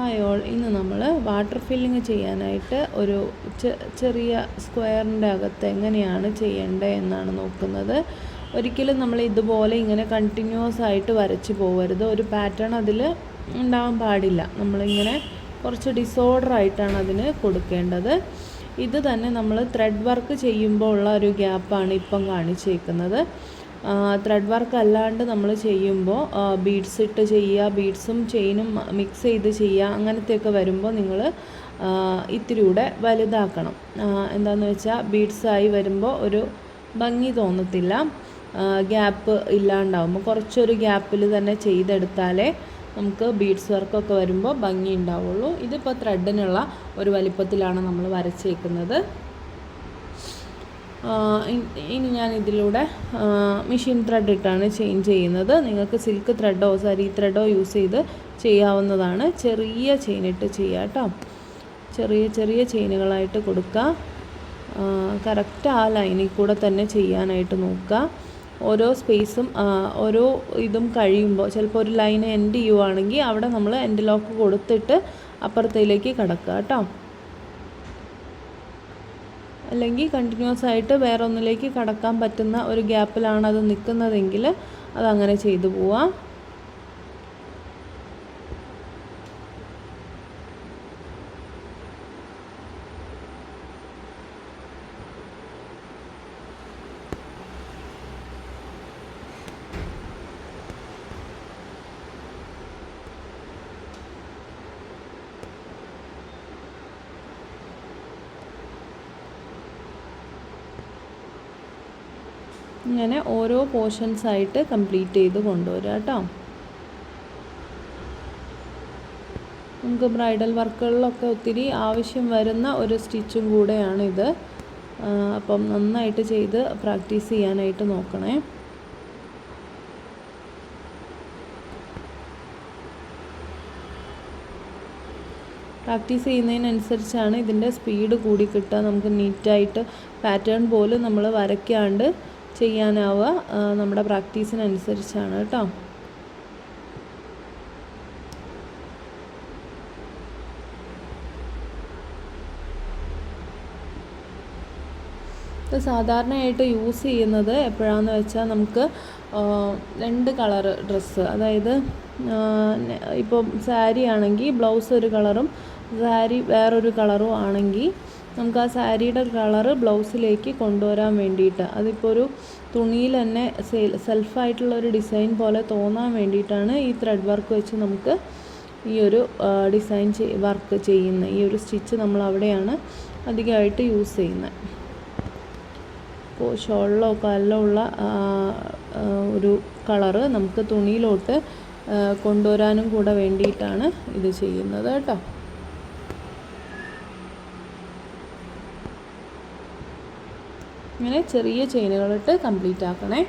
Hi all, ഇന്ന് നമ്മൾ water filling ചെയ്യാനായിട്ട് ഒരു ചെറിയ സ്ക്വയറിൻ്റെ അകത്ത് എങ്ങനെയാണ് ചെയ്യേണ്ടത് എന്നാണ് നോക്കുന്നത്. ഒരിക്കലും നമ്മൾ ഇതുപോലെ ഇങ്ങനെ കണ്ടിന്യൂസ് ആയിട്ട് വരച്ച് പോകരുത്. ഒരു പാറ്റേൺ അതിൽ ഉണ്ടാവാൻ പാടില്ല. നമ്മളിങ്ങനെ കുറച്ച് ഡിസോർഡർ ആയിട്ടാണ് അതിന് കൊടുക്കേണ്ടത്. ഇത് തന്നെ നമ്മൾ ത്രെഡ് വർക്ക് ചെയ്യുമ്പോൾ ഉള്ള ഒരു ഗ്യാപ്പാണ് ഇപ്പം കാണിച്ചേക്കുന്നത്. ത്രെഡ് വർക്ക് അല്ലാണ്ട് നമ്മൾ ചെയ്യുമ്പോൾ ബീഡ്സ് ഇട്ട് ചെയ്യുക, ബീഡ്സും ചെയിനും മിക്സ് ചെയ്ത് ചെയ്യുക, അങ്ങനത്തെയൊക്കെ വരുമ്പോൾ നിങ്ങൾ ഇത്തിരി കൂടെ വലുതാക്കണം. എന്താണെന്ന് വെച്ചാൽ ബീഡ്സായി വരുമ്പോൾ ഒരു ഭംഗി തോന്നത്തില്ല. ഗ്യാപ്പ് ഇല്ലാണ്ടാവുമ്പോൾ കുറച്ചൊരു ഗ്യാപ്പിൽ തന്നെ ചെയ്തെടുത്താലേ നമുക്ക് ബീഡ്സ് വർക്കൊക്കെ വരുമ്പോൾ ഭംഗി ഉണ്ടാവുള്ളൂ. ഇതിപ്പോൾ ത്രെഡിനുള്ള ഒരു വലിപ്പത്തിലാണ് നമ്മൾ വരച്ചേക്കുന്നത്. ഇനി ഞാൻ ഇതിലൂടെ മെഷീൻ ത്രെഡ് ഇട്ടാണ് ചെയിൻ ചെയ്യുന്നത്. നിങ്ങൾക്ക് സിൽക്ക് ത്രെഡോ സരി ത്രെഡോ യൂസ് ചെയ്ത് ചെയ്യാവുന്നതാണ്. ചെറിയ ചെയിനിട്ട് ചെയ്യുക കേട്ടോ. ചെറിയ ചെറിയ ചെയിനുകളായിട്ട് കൊടുക്കുക. കറക്റ്റ് ആ ലൈനിൽ കൂടെ തന്നെ ചെയ്യാനായിട്ട് നോക്കുക. ഓരോ സ്പേസും ഓരോ ഇതും കഴിയുമ്പോൾ ചിലപ്പോൾ ഒരു ലൈൻ എൻഡ് ചെയ്യുവാണെങ്കിൽ അവിടെ നമ്മൾ എൻഡ് ലോക്ക് കൊടുത്തിട്ട് അപ്പുറത്തേക്ക് കടക്കുക കേട്ടോ. അല്ലെങ്കിൽ കണ്ടിന്യൂസ് ആയിട്ട് വേറെ ഒന്നിലേക്ക് കടക്കാൻ പറ്റുന്ന ഒരു ഗ്യാപ്പിലാണ് അത് നിൽക്കുന്നതെങ്കിൽ അതങ്ങനെ ചെയ്തു പോവാം. ഇങ്ങനെ ഓരോ പോർഷൻസായിട്ട് കംപ്ലീറ്റ് ചെയ്ത് കൊണ്ടുവരിക കേട്ടോ. നമുക്ക് ബ്രൈഡൽ വർക്കുകളിലൊക്കെ ഒത്തിരി ആവശ്യം വരുന്ന ഒരു സ്റ്റിച്ചും കൂടെയാണിത്. അപ്പം നന്നായിട്ട് ചെയ്ത് പ്രാക്ടീസ് ചെയ്യാനായിട്ട് നോക്കണേ. പ്രാക്ടീസ് ചെയ്യുന്നതിനനുസരിച്ചാണ് ഇതിൻ്റെ സ്പീഡ് കൂടി കിട്ടുക. നമുക്ക് നീറ്റായിട്ട് പാറ്റേൺ പോലും നമ്മൾ വരയ്ക്കാണ്ട് ചെയ്യാനാവുക. നമ്മുടെ പ്രാക്ടീസിനനുസരിച്ചാണ് കേട്ടോ. ഇത് സാധാരണയായിട്ട് യൂസ് ചെയ്യുന്നത് എപ്പോഴാണെന്ന് വെച്ചാൽ നമുക്ക് 2 കളർ ഡ്രസ്സ്, അതായത് ഇപ്പം സാരി ആണെങ്കിൽ ബ്ലൗസ് ഒരു കളറും സാരി വേറൊരു കളറും ആണെങ്കിൽ നമുക്ക് ആ സാരിയുടെ കളറ് ബ്ലൗസിലേക്ക് കൊണ്ടുവരാൻ വേണ്ടിയിട്ട്, അതിപ്പോൾ ഒരു തുണിയിൽ തന്നെ സെൽഫായിട്ടുള്ളൊരു ഡിസൈൻ പോലെ തോന്നാൻ വേണ്ടിയിട്ടാണ് ഈ ത്രെഡ് വർക്ക് വെച്ച് നമുക്ക് ഈ ഒരു ഡിസൈൻ വർക്ക് ചെയ്യുന്നത്. ഈ ഒരു സ്റ്റിച്ച് നമ്മൾ അവിടെയാണ് അധികമായിട്ട് യൂസ് ചെയ്യുന്നത്. ഇപ്പോൾ ഷോളിലോ കാലിലോ ഉള്ള ഒരു കളറ് നമുക്ക് തുണിയിലോട്ട് കൊണ്ടുവരാനും കൂടെ വേണ്ടിയിട്ടാണ് ഇത് ചെയ്യുന്നത് കേട്ടോ. ഇങ്ങനെ ചെറിയ ചെയിനുകളിട്ട് കംപ്ലീറ്റ് ആക്കണേ.